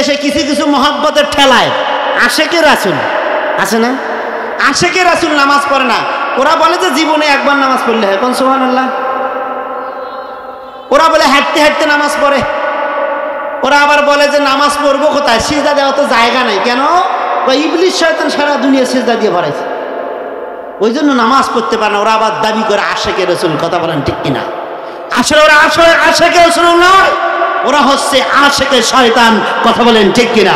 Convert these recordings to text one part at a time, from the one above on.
দেশে কিছু কিছু মহব্বতের ঠেলায় আশেকে রাসূল আছে না, আশেকে রাসূল নামাজ পড়ে না। ওরা বলে যে জীবনে একবার নামাজ পড়লে হয়, কোন সুবহানাল্লাহ। ওরা বলে হাঁটতে হাঁটতে নামাজ পড়ে। ওরা আবার বলে যে নামাজ পড়বো কোথায়, সিজদা দেওয়া তো জায়গা নাই। কেন? ইবলিস শয়তান সারা দুনিয়া সিজদা দিয়ে ভরাইছে, ওই জন্য নামাজ পড়তে পারে না। ওরা আবার দাবি করে আশেকে রাসূল। কথা বলেন ঠিক কিনা? আসলে ওরা আশেকে রাসূল নয়, ওরা হচ্ছে আশেকে শয়তান। কথা বলেন ঠিক কিনা?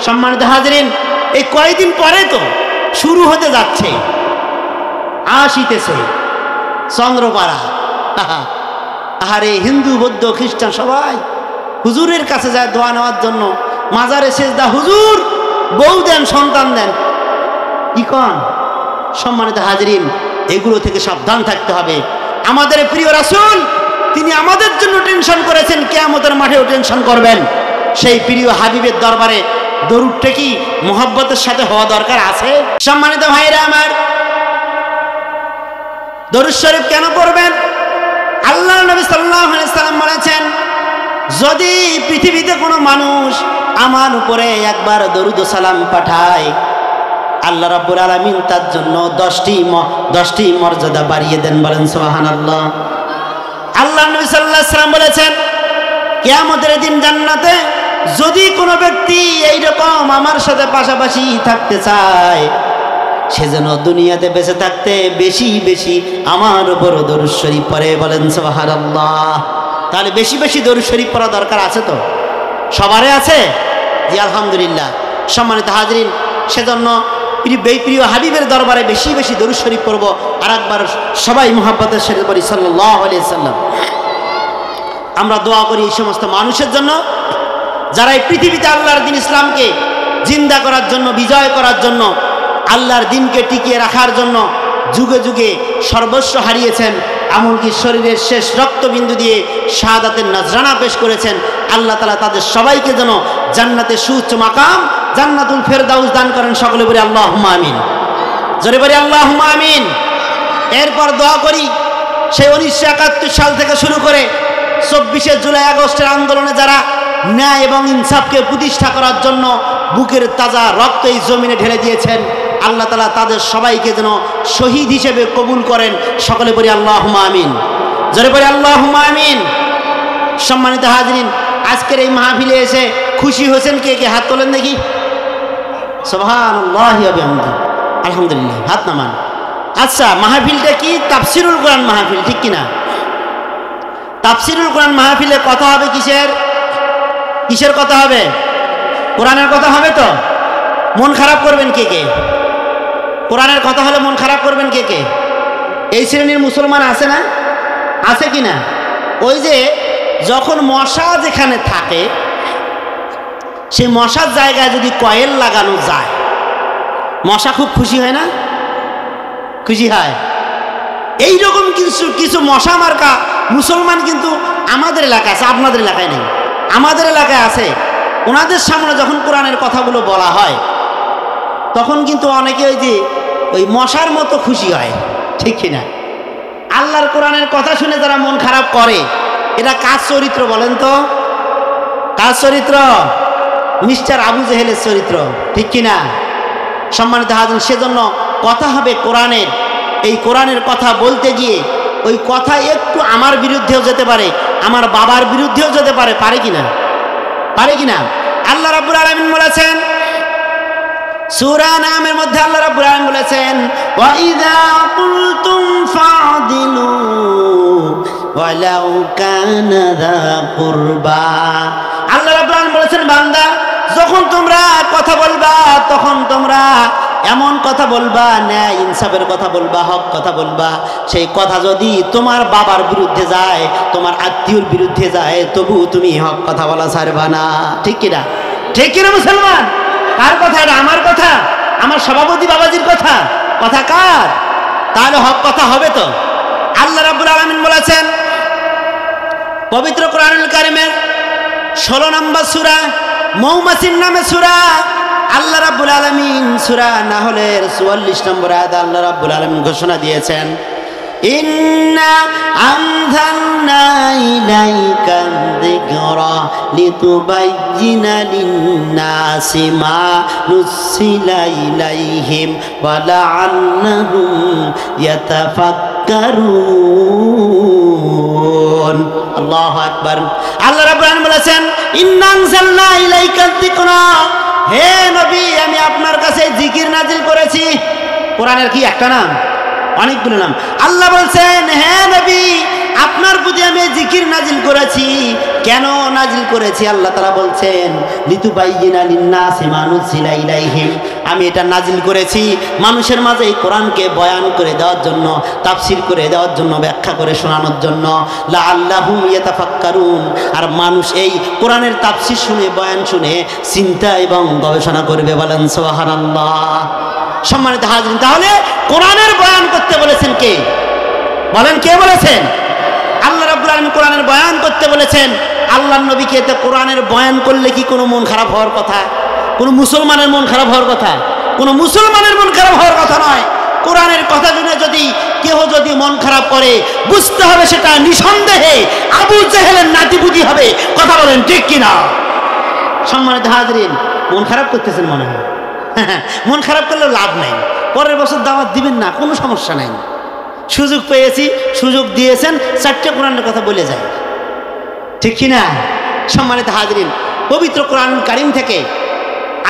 সম্মানিত হাজিরিন, এই কয়েকদিন পরে তো শুরু হতে যাচ্ছে, আসিতেছে চন্দ্রপাড়া। আহারে হিন্দু বৌদ্ধ খ্রিস্টান সবাই হুজুরের কাছে যায় দোয়া নেওয়ার জন্য। মাজারে সেজদা, হুজুর বউ দেন, সন্তান দেন। কি কন? সম্মানিত হাজিরিন, এগুলো থেকে সাবধান থাকতে হবে। আমাদের প্রিয় রাসূল তিনি আমাদের জন্য টেনশন করেছেন, কিয়ামতের মাঠেও টেনশন করবেন। সেই প্রিয় হাবিবের দরবারে দরুদটা কি মুহাব্বতের সাথে হওয়া দরকার আছে? সম্মানিত ভাইরা আমার, দরুদ শরীফ কেন পড়বেন? আল্লাহর নবী সাল্লাল্লাহু আলাইহি সাল্লাম বলেছেন, যদি পৃথিবীতে কোনো মানুষ আমার উপরে একবার দরুদ ও সালাম পাঠায়, আল্লাহ রাব্বুল আলামিন তার জন্য 10টি মর্যাদা বাড়িয়ে দেন। বলেন সুবহানাল্লাহ। আল্লাহর নবী সাল্লাল্লাহু আলাইহি সাল্লাম বলেছেন, কিয়ামতের দিন জান্নাতে যদি কোনো ব্যক্তি এইরকম আমার সাথে পাশাপাশি থাকতে চায়, সে যেন দুনিয়াতে বেঁচে থাকতে বেশি বেশি আমার উপর দরুদ শরীফ পড়ে। বলেন সুবহানাল্লাহ। তাহলে বেশি বেশি দরুদ শরীফ পড়া দরকার আছে তো? সবারই আছে? জি আলহামদুলিল্লাহ। সম্মানিত হাজিরিন, সেজন্য প্রিয় হাবিবের দরবারে বেশি বেশি দরুদ শরীফ পড়ব। আর একবার সবাই মুহাব্বতের সাথে পড়ি সাল্লাল্লাহু আলাইহি সাল্লাম। আমরা দোয়া করি এই সমস্ত মানুষের জন্য যারা এই পৃথিবীতে আল্লাহর দিন ইসলামকে জিন্দা করার জন্য, বিজয় করার জন্য, আল্লাহর দিনকে টিকিয়ে রাখার জন্য যুগে যুগে সর্বস্ব হারিয়েছেন, এমনকি শরীরের শেষ রক্তবিন্দু দিয়ে শাহাদাতের নজরানা পেশ করেছেন। আল্লাহ তাআলা তাদের সবাইকে যেন জান্নাতে সুউচ্চ মাকাম জান্নাতুল ফেরদাউস দান করেন। সকলে বলি আল্লাহুম্মা আমিন। জোরে বলি আল্লাহুম্মা আমিন। এরপর দোয়া করি সেই 1971 সাল থেকে শুরু করে 24শে জুলাই আগস্টের আন্দোলনে যারা ন্যায় এবং ইনসাফকে প্রতিষ্ঠা করার জন্য বুকের তাজা রক্ত এই জমিনে ঢেলে দিয়েছেন, আল্লাহ তাআলা তাদের সবাইকে যেন শহীদ হিসেবে কবুল করেন। সকলে বলি আল্লাহুম্মা আমিন। জোরে বলি আল্লাহুম্মা আমিন। সম্মানিত হাজিরিন, আজকের এই মাহফিলে এসে খুশি হয়েছেন কে কে? হাত তোলেন দেখি। সুবহানাল্লাহি ওয়া বিহামদিহি, আলহামদুলিল্লাহ। হাত নামান। আচ্ছা, মাহফিলটা কি? তাফসিরুল কোরআন মাহফিল, ঠিক কিনা? তাফসিরুল কোরআন মাহফিলে কথা হবে কিসের? কিসের কথা হবে? কোরআনের কথা হবে তো? মন খারাপ করবেন কে কে? কোরআনের কথা হলে মন খারাপ করবেন কে কে? এই শ্রেণীর মুসলমান আছে না? আছে কি না? ওই যে যখন মশা যেখানে থাকে সেই মশার জায়গায় যদি কয়েল লাগানো যায়, মশা খুব খুশি হয় না? খুশি হয়। এইরকম কিছু মশা মার্কা মুসলমান কিন্তু আমাদের এলাকায় আছে, আপনাদের এলাকায় নেই। আমাদের এলাকায় আছে। ওনাদের সামনে যখন কোরআনের কথাগুলো বলা হয় তখন কিন্তু অনেকে ওই মশার মতো খুশি হয়, ঠিক কিনা? আল্লাহর কোরআনের কথা শুনে যারা মন খারাপ করে, এটা কার চরিত্র বলেন তো? কার চরিত্র? মিস্টার আবু জেহেলের চরিত্র, ঠিক কিনা? সম্মানিত হাজির, সেজন্য কথা হবে কোরআনের। এই কোরআনের কথা বলতে গিয়ে ওই কথা একটু আমার বিরুদ্ধেও যেতে পারে, আমার বাবার বিরুদ্ধেও যেতে পারে। পারে কিনা? পারে কিনা? আল্লাহ রাব্বুল আলামিন বলেছেন সূরা নামের মধ্যে, আল্লাহ রাব্বুল আলামিন বলেছেন ওয়া ইযা কুলতুম ফাদিলু ওয়ালাউ কানা যা কুরবা। আল্লাহ রাব্বুল আলামিন বলেছেন, বান্দা যখন তোমরা কথা বলবা তখন তোমরা এমন কথা বলবা, ন্যায় ইনসাফের কথা বলবা, হক কথা বলবা। সেই কথা যদি তোমার বাবার বিরুদ্ধে যায়, তোমার আত্মীয়র বিরুদ্ধে যায়, তবু তুমি হক কথা বলা ছাড়বা না, ঠিক কিনা? ঠিক কিনা মুসলমান? কার কথা এটা? আমার কথা? আমার সভাপতি বাবাজির কথা? কথা কার? তাহলে হক কথা হবে তো। আল্লাহ রাব্বুল আলামিন বলেছেন পবিত্র কোরআনুল কারীমের 16 নম্বর সূরা মৌমাছির নামে সূরা, আল্লাহ রাব্বুল আলামিন সূরা নাহলের 44 নম্বর আয়াতে আল্লাহ রাব্বুল আলামিন ঘোষণা দিয়েছেন ইন্না আনজালনা ইলাইকা যিকরা লিতুবাইয়িনা লিন-নাসি মা নুসিলা ইলাইহিম ওয়া লাআল্লাহুম ইয়াতাফাক্কারুন। আল্লাহু আকবার। আল্লাহ রাব্বুল আলামিন বলেছেন ইন্না আনজালনা ইলাইকা যিকরা, হে নবী আমি আপনার কাছে জিকির নাজিল করেছি। কোরআনের কি একটা নাম? অনেকগুলো নাম। আল্লাহ বলছেন হে নবী আপনার প্রতি আমি জিকির নাজিল করেছি। কেন নাজিল করেছি? আল্লাহ তাআলা বলছেন লিতুবাইয়িনা লিন-নাসি মা নুসিলা ইলাইহিম, আমি এটা নাজিল করেছি মানুষের মাঝে এই কোরআনকে বয়ান করে দেওয়ার জন্য, তাফসীর করে দেওয়ার জন্য, ব্যাখ্যা করে শোনানোর জন্য। লাআল্লাহুম ইয়াতাফাক্কারুন, আর মানুষ এই কোরআনের তাফসীর শুনে, বয়ান শুনে চিন্তা এবং গবেষণা করবে। বলেন সুবহানাল্লাহ। সম্মানিত হাজিরিন, তাহলে কোরআনের বয়ান করতে বলেছেন কে? বলেন কে বলেছেন? আল্লাহ রাব্বুল আলামিন কোরআনের বয়ান করতে বলেছেন। আল্লাহর নবীকে এতে কোরআনের বয়ান করলে কি কোনো মন খারাপ হওয়ার কথা? কোনো মুসলমানের মন খারাপ হওয়ার কথা? কোনো মুসলমানের মন খারাপ হওয়ার কথা নয়। কোরআনের কথা শুনে যদি কেউ মন খারাপ করে, বুঝতে হবে সেটা নিঃসন্দেহে আবু জেহেলের নাতিপুতি হবে। কথা বলেন ঠিক কিনা? সম্মানিত হাজিরিন, মন খারাপ করতেছেন মনে হয়। মন খারাপ করলেও লাভ নাই, পরের বছর দাওয়াত দিবেন না, কোনো সমস্যা নাই। সুযোগ পেয়েছি, সুযোগ দিয়েছেন, চারটে কোরআনের কথা বলে যায়, ঠিক কিনা? সম্মানিত হাজিরিন, পবিত্র কোরআনুল কারীম থেকে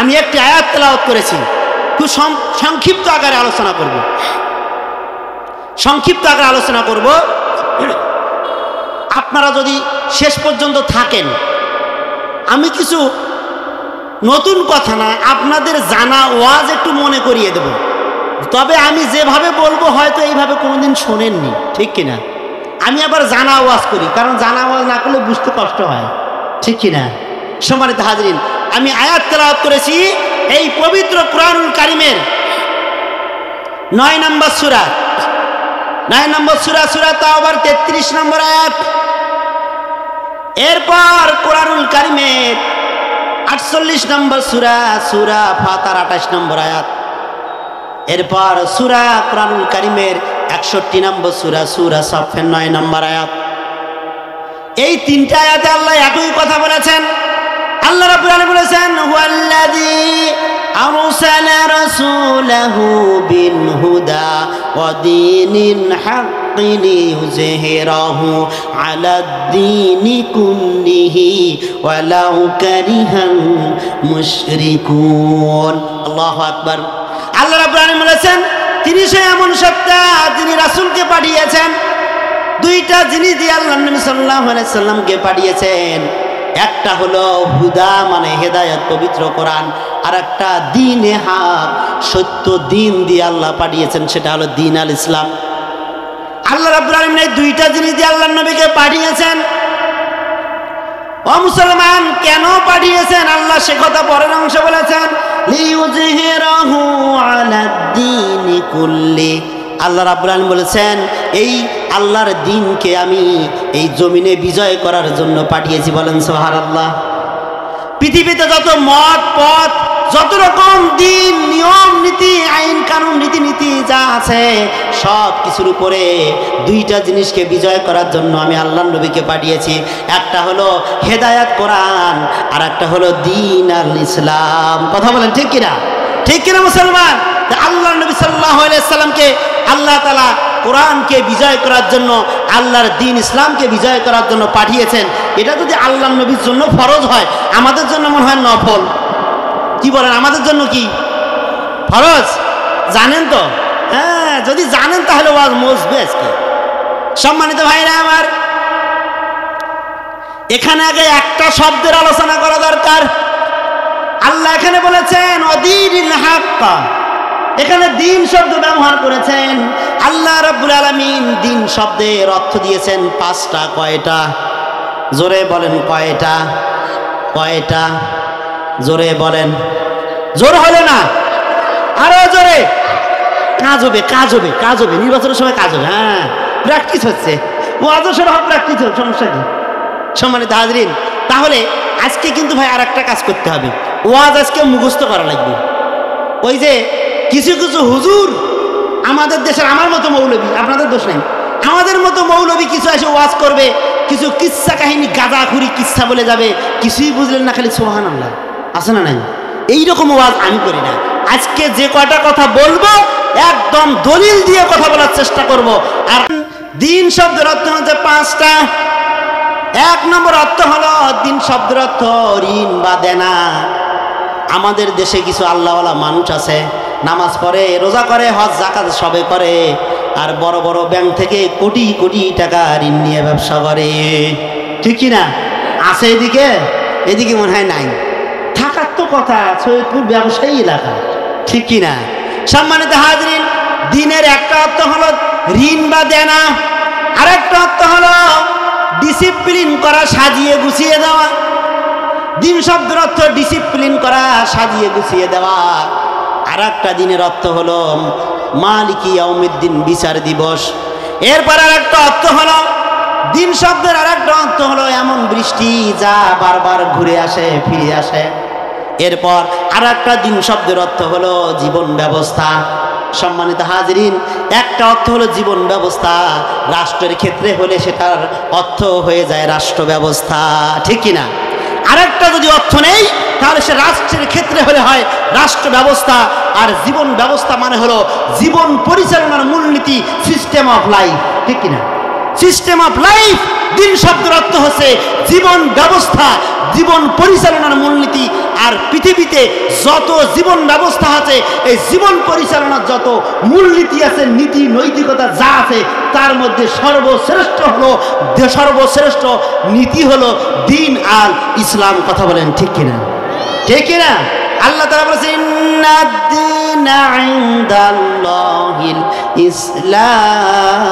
আমি একটি আয়াত তেলাওয়াত করেছি, খুব সংক্ষিপ্ত আকারে আলোচনা করব। আপনারা যদি শেষ পর্যন্ত থাকেন, আমি কিছু নতুন কথা না, আপনাদের জানা ওয়াজ একটু মনে করিয়ে দেব। তবে আমি যেভাবে বলবো হয়তো এইভাবে কোনোদিন শোনেননি, ঠিক কিনা? আমি আবার জানা ওয়াজ করি, কারণ জানা ওয়াজ না করলে বুঝতে কষ্ট হয়, ঠিক কিনা? সম্মানিত হাজিরিন, আমি আয়াত তেলাওয়াত করেছি এই পবিত্র কোরআনুল কারীমের 9 নম্বর সূরা, সূরা তাওবার 33 নম্বর আয়াত। এরপর কোরআনুল কারীমের 48 নম্বর সূরা ফাতির 28 নম্বর আয়াত। এরপর কোরআনুল কারীমের 61 নম্বর সূরা সাফফের 9 নম্বর আয়াত। এই তিনটা আয়াতে আল্লাহ একই কথা বলেছেন। আল্লাহ রাব্বুল আলামিন বলেছেন হুয়াল্লাযী আরসালা রাসূলাহু বিল হুদা ওয়া দীনিল হাক্কি লিইয়ুযহিরাহু আলাদ-দীনি কুল্লিহি ওয়ালাউ কারিহাল মুশরিকুন। আল্লাহু আকবার। আল্লাহ রাব্বুল আলামিন বলেছেন তিনি সে এমন সত্তা যিনি রাসূলকে পাঠিয়েছেন। দুইটা জিনিস দিয়ে আল্লাহ নবী সাল্লাল্লাহু আলাইহি সাল্লামকে পাঠিয়েছেন। একটা হলো হুদা মানে হেদায়েত, পবিত্র কোরআন, আর একটা দ্বীনে হক, সত্য দিন দিয়ে আল্লাহ পাঠিয়েছেন, সেটা হলো দ্বীন আল ইসলাম। আল্লাহ রাব্বুল আলামিন এই দুইটা জিনিস দিয়ে আল্লাহর নবীকে পাঠিয়েছেন। ও মুসলমান, কেন পাঠিয়েছেন আল্লাহ সে কথা পরের অংশে বলেছেন লিইয়ুযহিরাহু আলাদ-দীনি কুল্লি। আল্লাহ রাব্বুল আলামিন বলেছেন এই আল্লাহর দ্বীনকে আমি এই জমিনে বিজয় করার জন্য পাঠিয়েছি। বলেন সুবহানাল্লাহ। পৃথিবীতে যত মত পথ, যত রকম দিন, নিয়ম নীতি, আইন কানুন, রীতিনীতি যা আছে সব কিছুর উপরে দুইটা জিনিসকে বিজয় করার জন্য আমি আল্লাহর নবীকে পাঠিয়েছি। একটা হলো হেদায়েত কোরআন, আর একটা হলো দ্বীন আল ইসলাম। কথা বলেন ঠিক কিনা? ঠিক কিনা মুসলমান? আল্লাহর নবী সাল্লাল্লাহু আলাইহি সাল্লামকে আল্লাহ তাআলা কোরআনকে বিজয় করার জন্য, আল্লাহর দ্বীন ইসলামকে বিজয় করার জন্য পাঠিয়েছেন। এটা যদি আল্লাহর নবীর জন্য ফরজ হয়, আমাদের জন্য মনে হয় নফল। কি বলেন? আমাদের জন্য কি ফরজ? জানেন তো? হ্যাঁ, যদি জানেন তাহলে ওয়াজ মজবে আজকে। সম্মানিত ভাইরা আমার, এখানে আগে একটা শব্দের আলোচনা করা দরকার। আল্লাহ এখানে বলেছেন অদীনিল হক, এখানে দ্বীন শব্দ ব্যবহার করেছেন। আল্লাহ রাব্বুল আলামিন দ্বীন শব্দের অর্থ দিয়েছেন 5টা। কয়টা? জোরে বলেন কয়টা? কয়টা? জোরে বলেন। জোর হলো না, আরো জোরে। কাজ হবে, নির্বাচনের সময় কাজ হবে। হ্যাঁ, প্র্যাকটিস হচ্ছে, ওয়াজও সব প্র্যাকটিস হচ্ছে, সমস্যা কি? সম্মানিত হাজরিন, তাহলে আজকে কিন্তু ভাই আর একটা কাজ করতে হবে, ওয়াজ আজকে মুখস্থ করা লাগবে। ওই যে কিছু হুজুর আমাদের দেশের, আমার মতো মৌলবী, আপনাদের দোষ নেই, আমাদের মতো মৌলবী কিছু এসে ওয়াজ করবে, কিছু কিচ্ছা কাহিনী গাঁজাখুরি কিচ্ছা বলে যাবে, কিছুই বুঝলেন না, খালি সুবহানাল্লাহ। আছে না নাই? এইরকম ওয়াজ আমি করি না। আজকে যে কয়টা কথা বলবো একদম দলিল দিয়ে কথা বলার চেষ্টা করব। আর দিন শব্দের অর্থ হচ্ছে 5টা। 1 নম্বর অর্থ হলো দিন শব্দের অর্থ ঋণ বা দেনা। আমাদের দেশে কিছু আল্লাহওয়ালা মানুষ আছে, নামাজ পড়ে, রোজা করে, হজ যাকাত সবে করে, আর বড় বড় ব্যাংক থেকে কোটি কোটি টাকা ঋণ নিয়ে ব্যবসা করে। ঠিক কি না? আছে এদিকে? এদিকে মনে হয় নাই। থাকার তো কথা, সৈয়দপুর ব্যবসায়ী এলাকা। ঠিক কি না? সম্মানিত হাজরিন, দিনের একটা অর্থ হলো ঋণ বা দেনা, আর একটা অর্থ হলো ডিসিপ্লিন করা, সাজিয়ে গুছিয়ে দেওয়া। দিন শব্দের অর্থ ডিসিপ্লিন করা, সাজিয়ে গুছিয়ে দেওয়া। আর একটা দিনের অর্থ হলো মালিকি ইয়াউমিদ্দিন, বিচার দিবস। এরপর আর একটা অর্থ হলো দিন শব্দের আর একটা অর্থ হলো এমন বৃষ্টি যা বারবার ঘুরে আসে, ফিরে আসে। এরপর আর একটা দিন শব্দের অর্থ হলো জীবন ব্যবস্থা। সম্মানিত হাজরিন, একটা অর্থ হলো জীবন ব্যবস্থা, রাষ্ট্রের ক্ষেত্রে হলে সেটার অর্থ হয়ে যায় রাষ্ট্র ব্যবস্থা। ঠিক কিনা? আরেকটা যদি অর্থ নেই তাহলে সে রাষ্ট্রের ক্ষেত্রে হলে হয় রাষ্ট্র ব্যবস্থা। আর জীবন ব্যবস্থা মানে হলো জীবন পরিচালনার মূলনীতি, সিস্টেম অফ লাইফ। ঠিক কিনা? সিস্টেম অফ লাইফ দিন শব্দের অর্থ হচ্ছে জীবন ব্যবস্থা, জীবন পরিচালনার মূলনীতি। আর পৃথিবীতে যত জীবন ব্যবস্থা আছে, এই জীবন পরিচালনার যত মূলনীতি আছে, নীতি নৈতিকতা যা আছে, তার মধ্যে সর্বশ্রেষ্ঠ হলো, সর্বশ্রেষ্ঠ নীতি হলো দিন আল ইসলাম। কথা বলেন ঠিক কিনা? ঠিক কিনা? আল্লাহ তাআলা বলেছেন ইন্নাদ-দীনা ইনদাল্লাহিল ইসলাম।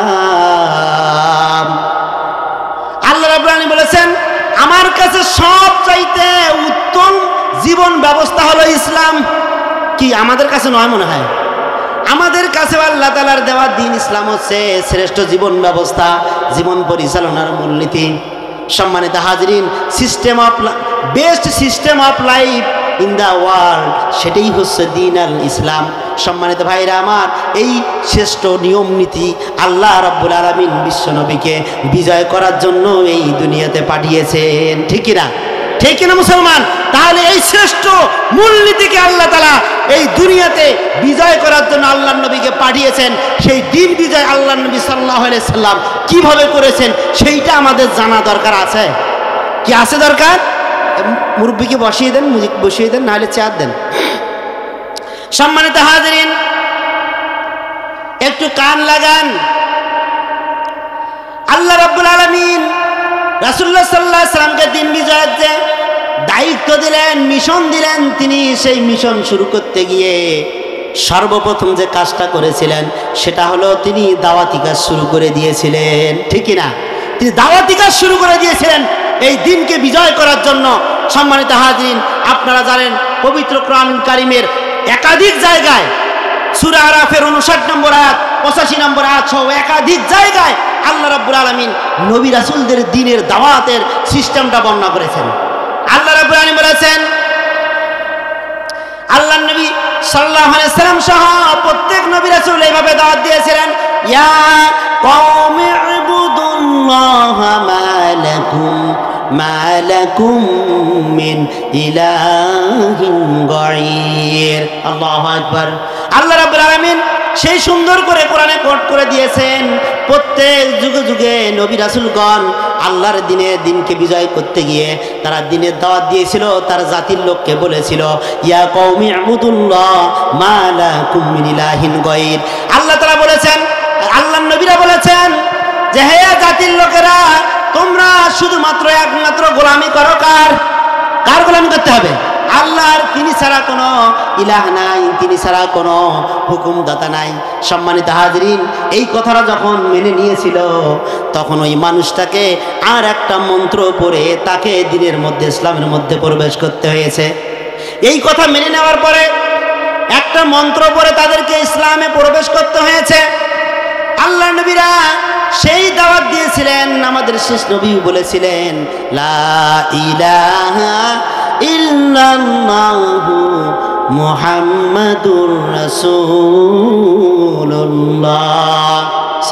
আল্লাহ রাব্বুল আলামিন বলেছেন আমার কাছে সবচাইতে উত্তম জীবন ব্যবস্থা হলো ইসলাম। কি আমাদের কাছে নয় মনে হয়? আমাদের কাছে আল্লাহ তাআলার দেওয়া দিন ইসলাম হচ্ছে শ্রেষ্ঠ জীবন ব্যবস্থা, জীবন পরিচালনার মূলনীতি। সম্মানিত হাজরিন, system of best system of life in the world, সেটাই হচ্ছে দিন আল ইসলাম। সম্মানিত ভাইরা আমার, এই শ্রেষ্ঠ নিয়ম নীতি আল্লাহ রাব্বুল আলামিন বিশ্বনবীকে বিজয় করার জন্য এই দুনিয়াতে পাঠিয়েছেন। ঠিক কিনা? ঠিক কিনা মুসলমান? তাহলে এই শ্রেষ্ঠ মূলনীতিকে আল্লাহ তাআলা এই দুনিয়াতে বিজয় করার জন্য আল্লাহ নবীকে পাঠিয়েছেন। সেই দিন বিজয় আল্লাহ নবী সাল্লাল্লাহু আলাইহি সাল্লাম কিভাবে করেছেন সেইটা আমাদের জানা দরকার আছে। কি আছে দরকার? মুরব্বিকে বসিয়ে দেন, মুজিক বসিয়ে দেন, নাহলে চেয়ার দেন। সম্মানিত হাজরিন, একটু কান লাগান। আল্লাহ রাব্বুল আলামিন রাসূলুল্লাহ সাল্লাল্লাহু আলাইহি সাল্লামকে দিন বিজয়ের যে দায়িত্ব দিলেন, মিশন দিলেন, তিনি সেই মিশন শুরু করতে গিয়ে সর্বপ্রথম যে কাজটা করেছিলেন সেটা হলো তিনি দাওয়াতি কাজ শুরু করে দিয়েছিলেন। ঠিক কিনা? তিনি দাওয়াতি কাজ শুরু করে দিয়েছিলেন এই দিনকে বিজয় করার জন্য। সম্মানিত হাজরিন, আপনারা জানেন পবিত্র কোরআনুল কারীমের একাধিক জায়গায় সূরা আরাফের 59 নম্বর আয়াত, 85 নম্বর আয়াত সহ একাধিক জায়গায় আল্লাহ রাব্বুল আলামিন নবী রাসূলদের দ্বীনের দাওয়াতের সিস্টেমটা বর্ণনা করেছেন। আল্লাহ রাব্বুল আলামিন বলেছেন, আল্লাহর নবী সাল্লাল্লাহু আলাইহি সাল্লাম সহ প্রত্যেক নবী রাসূল এইভাবে দাওয়াত দিয়েছিলেন, ইয়া কওমি ইবুদুল্লাহা মা লাকুম মিন ইলাহিন গায়র। আল্লাহু আকবার। আল্লাহ রাব্বুল আলামিন সেই সুন্দর করে কোরআনে কোট করে দিয়েছেন, প্রত্যেক যুগে যুগে নবী রাসূলগণ আল্লাহর দিনকে বিজয় করতে গিয়ে তারা দিনের দাওয়াত দিয়েছিল, তার জাতির লোককে বলেছিল, ইয়া কওমি ইবুদুল্লাহ মা লাকুম মিন ইলাহিন গায়র। আল্লাহ তাআলা বলেছেন, আল্লাহর নবীরা বলেছেন যে হে জাতির লোকেরা, তোমরা শুধুমাত্র একমাত্র গোলামি করো। কার গোলামি করতে হবে? আল্লাহর। তিনি ছাড়া কোনো ইলাহ নাই, তিনি ছাড়া কোনো হুকুমদাতা নাই। সম্মানিত হাজরিন, এই কথাটা যখন মেনে নিয়েছিল তখন ওই মানুষটাকে আর একটা মন্ত্র পড়ে তাকে দ্বীনের মধ্যে, ইসলামের মধ্যে প্রবেশ করতে হয়েছে। এই কথা মেনে নেওয়ার পরে একটা মন্ত্র পড়ে তাদেরকে ইসলামে প্রবেশ করতে হয়েছে। আল্লাহ নবীরা সেই দাওয়াত দিয়েছিলেন, আমাদের শেষ নবী বলেছিলেন, লা ইলাহা ইল্লাল্লাহু মুহাম্মাদুর রাসূলুল্লাহ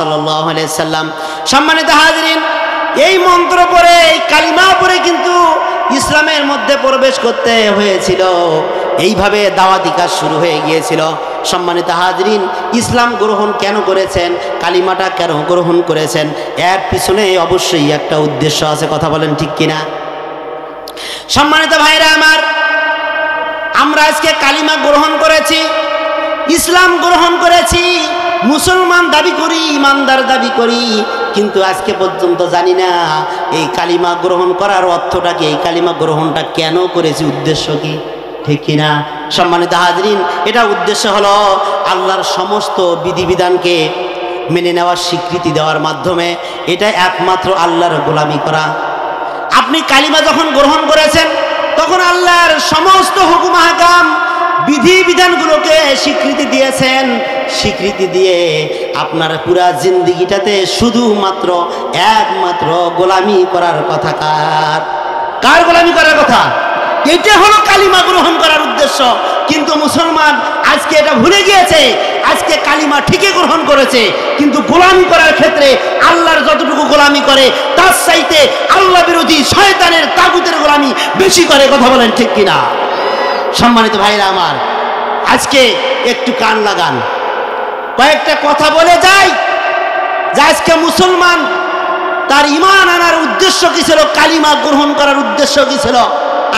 সাল্লাল্লাহু আলাইহি সাল্লাম। সম্মানিত হাজরিন, এই মন্ত্র পড়ে, এই কালিমা পড়ে কিন্তু ইসলামের মধ্যে প্রবেশ করতে হয়েছিল। এইভাবে দাওয়াতি কাজ শুরু হয়ে গিয়েছিল। সম্মানিত হাজরিন, ইসলাম গ্রহণ কেন করেছেন, কালিমাটা কেন গ্রহণ করেছেন, এর পিছনে অবশ্যই একটা উদ্দেশ্য আছে। কথা বলেন ঠিক কিনা? সম্মানিত ভাইরা আমার, আমরা আজকে কালিমা গ্রহণ করেছি, ইসলাম গ্রহণ করেছি, মুসলমান দাবি করি, ইমানদার দাবি করি, কিন্তু আজকে পর্যন্ত জানি না এই কালিমা গ্রহণ করার অর্থটা কি, এই কালিমা গ্রহণটা কেন করেছি, উদ্দেশ্য কি, ঠিক কিনা? সম্মানিত হাজরিন, এটা উদ্দেশ্য হলো আল্লাহর সমস্ত বিধিবিধানকে মেনে নেওয়ার স্বীকৃতি দেওয়ার মাধ্যমে এটা একমাত্র আল্লাহর গোলামি করা। আপনি কালিমা যখন গ্রহণ করেছেন তখন আল্লাহর সমস্ত হুকুম আহকাম বিধিবিধানগুলোকে স্বীকৃতি দিয়েছেন। স্বীকৃতি দিয়ে আপনার পুরা জিন্দিগিটাতে শুধুমাত্র একমাত্র গোলামি করার কথা। কার গোলামি করার কথা? এটা হলো কালিমা গ্রহণ করার উদ্দেশ্য। কিন্তু মুসলমান আজকে এটা ভুলে গিয়েছে। আজকে কালিমা ঠিকই গ্রহণ করেছে, কিন্তু গোলামি করার ক্ষেত্রে আল্লাহর যতটুকু গোলামি করে তার চাইতে আল্লাহ বিরোধী শয়তানের তাগুতের গোলামি বেশি করে। কথা বলেন ঠিক কিনা? সম্মানিত ভাইরা আমার, আজকে একটু কান লাগান, কয়েকটা কথা বলে যাই যে আজকে মুসলমান তার ঈমান আনার উদ্দেশ্য কি ছিল, কালিমা গ্রহণ করার উদ্দেশ্য কি ছিল,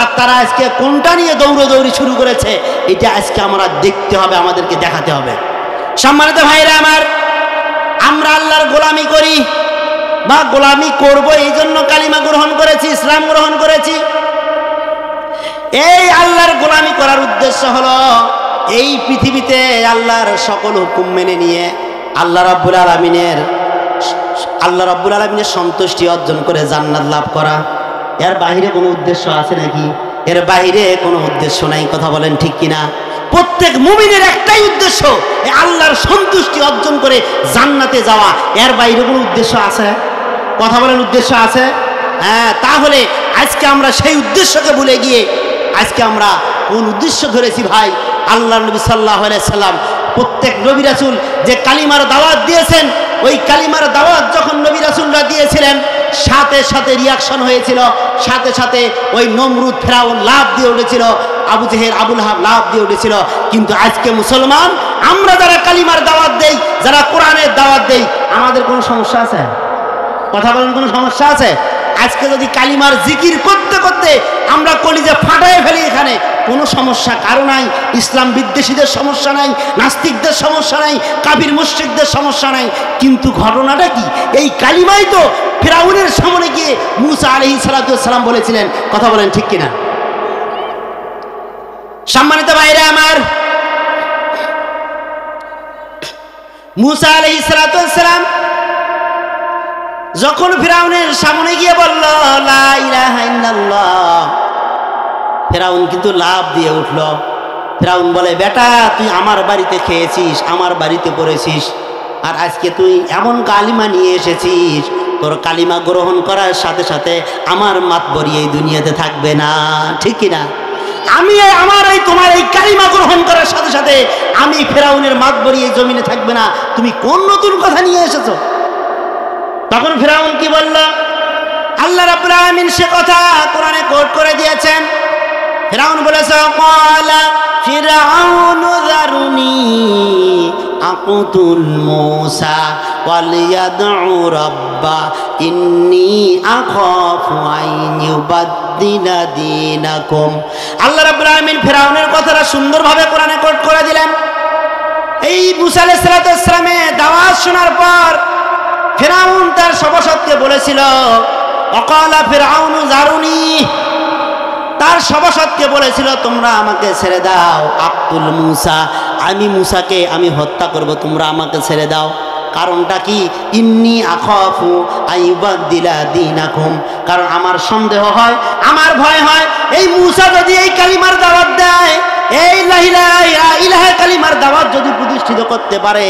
আর তারা আজকে কোনটা নিয়ে দৌড়াদৌড়ি শুরু করেছে, এটা আজকে আমরা দেখতে হবে, আমাদেরকে দেখাতে হবে। সম্মানিত ভাইরা আমার, আমরা আল্লাহর গোলামি করি বা গোলামি করব, এই জন্য কালিমা গ্রহণ করেছি, ইসলাম গ্রহণ করেছি। এই আল্লাহর গোলামি করার উদ্দেশ্য হলো এই পৃথিবীতে আল্লাহর সকল হুকুম মেনে নিয়ে আল্লাহ রাব্বুল আলামিনের সন্তুষ্টি অর্জন করে জান্নাত লাভ করা। এর বাইরে কোনো উদ্দেশ্য আছে নাকি? এর বাইরে কোনো উদ্দেশ্য নাই। কথা বলেন ঠিক কিনা? প্রত্যেক মুমিনের একটাই উদ্দেশ্য, আল্লাহর সন্তুষ্টি অর্জন করে জান্নাতে যাওয়া। এর বাইরে কোনো উদ্দেশ্য আছে? কথা বলেন, উদ্দেশ্য আছে? হ্যাঁ, তাহলে আজকে আমরা সেই উদ্দেশ্যকে ভুলে গিয়ে আজকে আমরা কোন উদ্দেশ্য ধরেছি ভাই? আল্লাহ নবী সাল্লাল্লাহু আলাইহি সাল্লাম প্রত্যেক নবী রাসূল যে কালিমার দাওয়াত দিয়েছেন, ওই কালিমার দাওয়াত যখন নবী রাসূলরা দিয়েছিলেন, সাথে সাথে রিয়াকশন হয়েছিল, সাথে সাথে ওই নমরুদ ফেরাউন লাভ দিয়ে উঠেছিল, আবু জেহেল আবু লাহাব লাভ দিয়ে উঠেছিল। কিন্তু আজকে মুসলমান আমরা যারা কালিমার দাওয়াত দেই, যারা কোরআনের দাওয়াত দেই, আমাদের কোনো সমস্যা আছে? কথা বলেন, কোনো সমস্যা আছে? আজকে যদি কালিমার জিকির করতে করতে আমরা কলিজা ফাটায় ফেলি, এখানে কোনো সমস্যা কারো নাই। ইসলাম বিদ্বেষীদের সমস্যা নাই, নাস্তিকদের সমস্যা নাই, কাফির মুশরিকদের সমস্যা নাই। কিন্তু ঘটনাটা কি? এই কালিমাই তো ফিরাউনের সামনে গিয়ে মুসা আলাইহিস সালাম বলেছিলেন। কথা বলেন ঠিক কিনা? সম্মানিত ভাইরা আমার, মুসা আলাইহিস সালাম যখন ফিরাউনের সামনে গিয়ে বলল লা ইলাহা ইল্লাল্লাহ, ফিরাউন কিন্তু লাভ দিয়ে উঠল। ফিরাউন বলে, বেটা তুই আমার বাড়িতে খেয়েছিস, আমার বাড়িতে পড়েছিস, আর আজকে তুই এমন কালিমা নিয়ে এসেছিস, তোর কালিমা গ্রহণ করার সাথে সাথে আমার মাতবরি এই দুনিয়াতে থাকবে না। ঠিক কিনা? আমি আমার এই তোমার এই কালিমা গ্রহণ করার সাথে সাথে আমি ফিরাউনের মাতবরি এই জমিনে থাকবে না। তুমি কোন নতুন কথা নিয়ে এসেছো? তখন ফিরাউন কি বলল? আল্লাহ রাব্বুল আলামিন সে কথা কোরআনে কোট করে দিয়েছেন। ফিরাউন বলেছে, ক্বালা ফিরআউনু যারুনি আকুতুল মূসা ওয়ালিয়াদউ রাব্বা ইন্নী আখাফু আন ইউবাদদিলা দীনাকুম। আল্লাহ রাব্বুল আলামিন ফিরাউনের কথাটা সুন্দরভাবে কোরআনে কোট করে দিলেন। এই মূসা আলাইহিস সালামের দাওয়াত শোনার পর ফিরাউন তার সভাসদকে বলেছিল, ওয়াকালা ফিরআউনু যারুনি, তার সভাসদকে বলেছিল তোমরা আমাকে ছেড়ে দাও, আক্তুল মূসা, আমি মূসাকে আমি হত্যা করব, তোমরা আমাকে ছেড়ে দাও। কারণটা কি? ইন্নী আখাফু আইয়ুবাদদিলা দীনাকুম, কারণ আমার সন্দেহ হয়, আমার ভয় হয়, এই মূসা যদি এই কালিমার দাওয়াত দেয়, এই লা ইলাহা কালিমার দাওয়াত যদি প্রতিষ্ঠিত করতে পারে,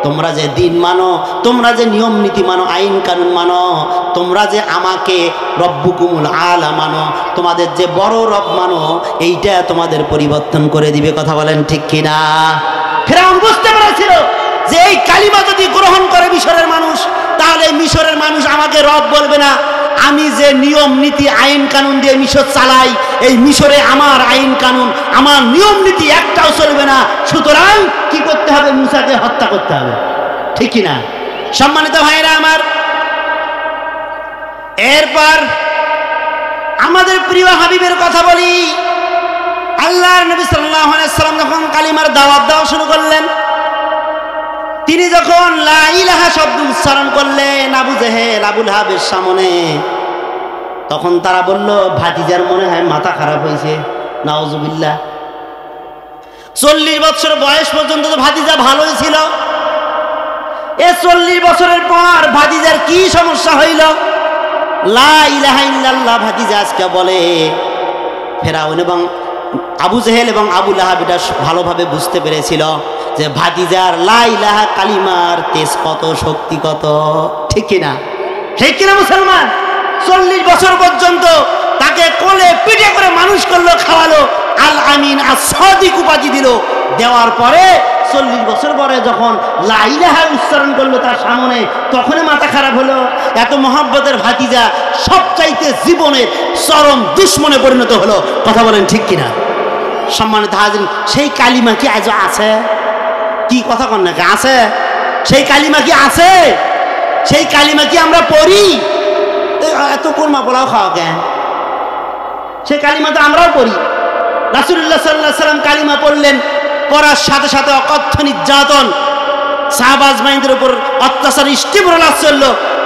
তোমরা যে দিন মানো, তোমরা যে নিয়ম নীতি মানো, আইন কানুন মানো, তোমরা যে আমাকে রব্বুকুমুল আলা মানো, তোমাদের যে বড় রব মানো, এইটা তোমাদের পরিবর্তন করে দিবে। কথা বলেন ঠিক কিনা? ফিরআউন বুঝতে পেরেছিল যে এই কালিমা যদি গ্রহণ করে মিশরের মানুষ, তাহলে মিশরের মানুষ আমাকে রব বলবে না। আমি যে নিয়ম নীতি আইন কানুন দিয়ে মিশর চালাই, এই মিশরে আমার আইন কানুন আমার নিয়ম নীতি একটাও চলবে না। সুতরাং কি করতে হবে? মুসাকে হত্যা করতে হবে, ঠিক কিনা? সম্মানিত ভাইরা আমার, এরপর আমাদের প্রিয় হাবিবের কথা বলি। আল্লাহর নবী সাল্লাল্লাহু আলাইহি সাল্লাম যখন কালিমার দাওয়াত দেওয়া শুরু করলেন, তিনি যখন লা ইলাহা শব্দ উচ্চারণ করলেন আবু জেহেল আবু লাহাবের সামনে, তখন তারা বলল ভাতিজার মনে হয় মাথা খারাপ হয়েছে, নাউজুবিল্লাহ। 40 বছর বয়স পর্যন্ত তো ভাতিজা ভালোই ছিল, এ 40 বছরের পর ভাতিজার কি সমস্যা হইল? লা ইলাহা ইল্লাল্লাহ ভাতিজা আজকে বলে। ফেরাউন এবং আবু জেহেল এবং আবু লাহাব এটা ভালোভাবে বুঝতে পেরেছিল যে ভাতিজার লা ইলাহা কালিমার তেজ কত, শক্তি কত, ঠিক কিনা? ঠিক কিনা মুসলমান? 40 বছর পর্যন্ত তাকে কোলে পিঠে করে মানুষ করলো, খাওয়ালো, আল আমিন as-সাদিক উপাধি দিল। দেওয়ার পরে 40 বছর পরে যখন লা ইলাহা উচ্চারণ করলো তার সামনে, তখনই মাথা খারাপ হলো। এত মহব্বতের ভাতিজা সবচাইতে জীবনের চরম দুশ্মনে পরিণত হলো। কথা বলেন ঠিক কিনা? সম্মানিত হাজির, সেই কালিমা কি আজও আছে? কি কথা কন নাকি? আছে? সেই কালিমা কি আছে? সেই কালিমা কি আমরা পড়ি? এত কোরমা পোলাও খাওয়া কেন? সেই কালিমা তো আমরাও পড়ি। রাসূলুল্লাহ সাল্লাল্লাহু আলাইহি সাল্লাম কালিমা পড়লেন, পড়ার সাথে সাথে অকথ্য নির্যাতন, সাহাবা আজমাইনদের উপর অত্যাচার, ইষ্টিপ্রলাপ চলল।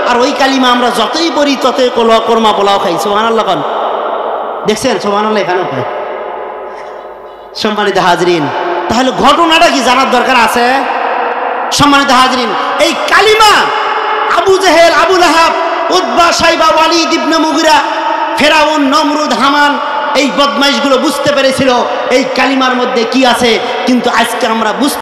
আর ওই কালিমা আমরা যতই পড়ি ততই কোরমা পোলাও খাই। সুবহানাল্লাহ কন। দেখছেন? সুবহানাল্লাহ এখানেও খাই। সম্মানিত হাজরিন, তাহলে ঘটনাটা কি জানার দরকার আছে? সম্মানিত হাজরিন, এই কালিমা আবু জেহেল আবু লাহাব উতবা সাইবা ওয়ালিদ ইবনে মুগিরা ফেরাউন নমরুদ হামান এই বদমাইশগুলো বুঝতে পেরেছিল এই কালিমার মধ্যে কি আছে, কিন্তু আজকে আমরা বুঝতে